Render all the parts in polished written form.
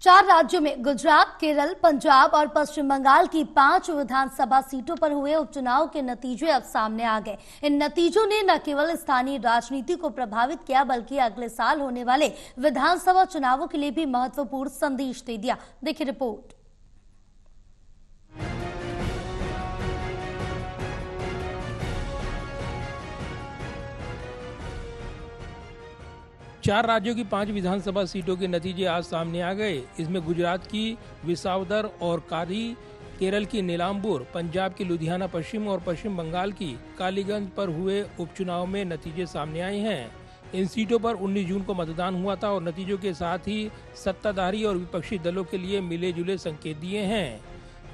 4 राज्यों में गुजरात, केरल, पंजाब और पश्चिम बंगाल की 5 विधानसभा सीटों पर हुए उपचुनाव के नतीजे अब सामने आ गए। इन नतीजों ने न केवल स्थानीय राजनीति को प्रभावित किया, बल्कि अगले साल होने वाले विधानसभा चुनावों के लिए भी महत्वपूर्ण संदेश दे दिया। देखिए रिपोर्ट। चार राज्यों की 5 विधानसभा सीटों के नतीजे आज सामने आ गए। इसमें गुजरात की विसावदर और कादी, केरल की नीलांबूर, पंजाब की लुधियाना पश्चिम और पश्चिम बंगाल की कालीगंज पर हुए उपचुनाव में नतीजे सामने आए हैं। इन सीटों पर 19 जून को मतदान हुआ था और नतीजों के साथ ही सत्ताधारी और विपक्षी दलों के लिए मिले जुले संकेत दिए हैं।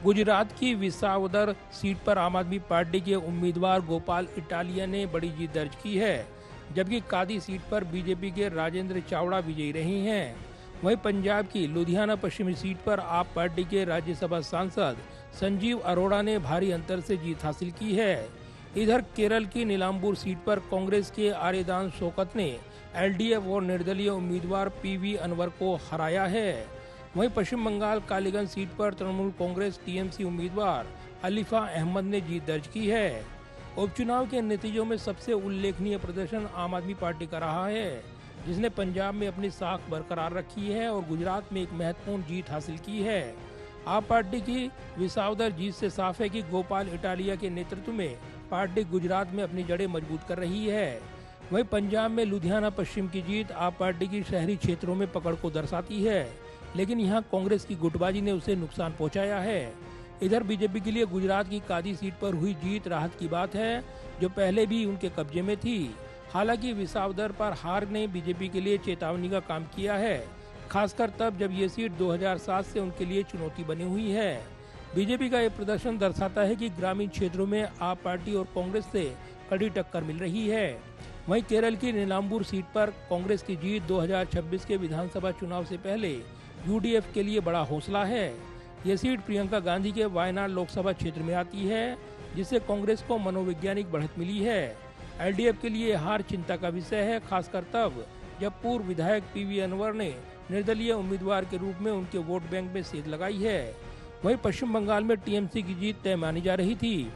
गुजरात की विसावदर सीट पर आम आदमी पार्टी के उम्मीदवार गोपाल इटालिया ने बड़ी जीत दर्ज की है, जबकि कादी सीट पर बीजेपी के राजेंद्र चावड़ा विजयी रही हैं। वहीं पंजाब की लुधियाना पश्चिमी सीट पर आप पार्टी के राज्यसभा सांसद संजीव अरोड़ा ने भारी अंतर से जीत हासिल की है। इधर केरल की नीलांबूर सीट पर कांग्रेस के आर्यदान शौकत ने एलडीएफ और निर्दलीय उम्मीदवार पीवी अनवर को हराया है। वहीं पश्चिम बंगाल कालीगंज सीट पर तृणमूल कांग्रेस टीएमसी उम्मीदवार अलीफा अहमद ने जीत दर्ज की है। उपचुनाव के नतीजों में सबसे उल्लेखनीय प्रदर्शन आम आदमी पार्टी का रहा है, जिसने पंजाब में अपनी साख बरकरार रखी है और गुजरात में एक महत्वपूर्ण जीत हासिल की है। आप पार्टी की विसावदर जीत से साफ है कि गोपाल इटालिया के नेतृत्व में पार्टी गुजरात में अपनी जड़ें मजबूत कर रही है। वहीं पंजाब में लुधियाना पश्चिम की जीत आप पार्टी की शहरी क्षेत्रों में पकड़ को दर्शाती है, लेकिन यहाँ कांग्रेस की गुटबाजी ने उसे नुकसान पहुँचाया है। इधर बीजेपी के लिए गुजरात की कादी सीट पर हुई जीत राहत की बात है, जो पहले भी उनके कब्जे में थी। हालांकि विसावदर पर हार ने बीजेपी के लिए चेतावनी का काम किया है, खासकर तब जब ये सीट 2007 से उनके लिए चुनौती बनी हुई है। बीजेपी का ये प्रदर्शन दर्शाता है कि ग्रामीण क्षेत्रों में आप पार्टी और कांग्रेस से कड़ी टक्कर मिल रही है। वहीं केरल की नीलांबूर सीट पर कांग्रेस की जीत 2026 के विधानसभा चुनाव से पहले यूडीएफ के लिए बड़ा हौसला है। ये सीट प्रियंका गांधी के वायनाड लोकसभा क्षेत्र में आती है, जिससे कांग्रेस को मनोवैज्ञानिक बढ़त मिली है। एलडीएफ के लिए हार चिंता का विषय है, खासकर तब जब पूर्व विधायक पीवी अनवर ने निर्दलीय उम्मीदवार के रूप में उनके वोट बैंक में सेंध लगाई है। वहीं पश्चिम बंगाल में टीएमसी की जीत तय मानी जा रही थी।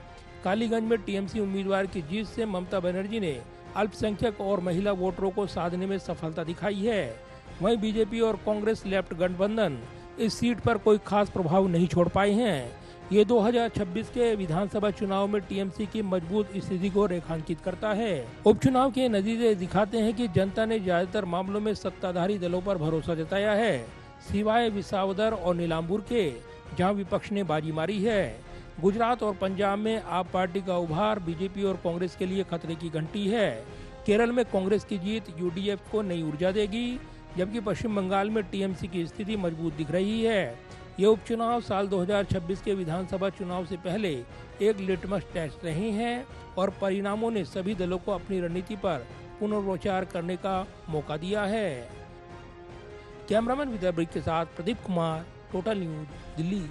कालीगंज में टीएमसी उम्मीदवार की जीत से ममता बनर्जी ने अल्पसंख्यक और महिला वोटरों को साधने में सफलता दिखाई है। वहीं बीजेपी और कांग्रेस लेफ्ट गठबंधन इस सीट पर कोई खास प्रभाव नहीं छोड़ पाए हैं। ये 2026 के विधानसभा चुनाव में टीएमसी की मजबूत स्थिति को रेखांकित करता है। उपचुनाव के नतीजे दिखाते हैं कि जनता ने ज्यादातर मामलों में सत्ताधारी दलों पर भरोसा जताया है, सिवाय विसावदर और नीलांबूर के, जहां विपक्ष ने बाजी मारी है। गुजरात और पंजाब में आप पार्टी का उभार बीजेपी और कांग्रेस के लिए खतरे की घंटी है। केरल में कांग्रेस की जीत यूडीएफ को नई ऊर्जा देगी, जबकि पश्चिम बंगाल में टीएमसी की स्थिति मजबूत दिख रही है। ये उपचुनाव साल 2026 के विधानसभा चुनाव से पहले एक लिटमस टेस्ट रहे हैं और परिणामों ने सभी दलों को अपनी रणनीति पर पुनर्विचार करने का मौका दिया है। कैमरामैन विद्या ब्रिक के साथ प्रदीप कुमार, टोटल न्यूज, दिल्ली।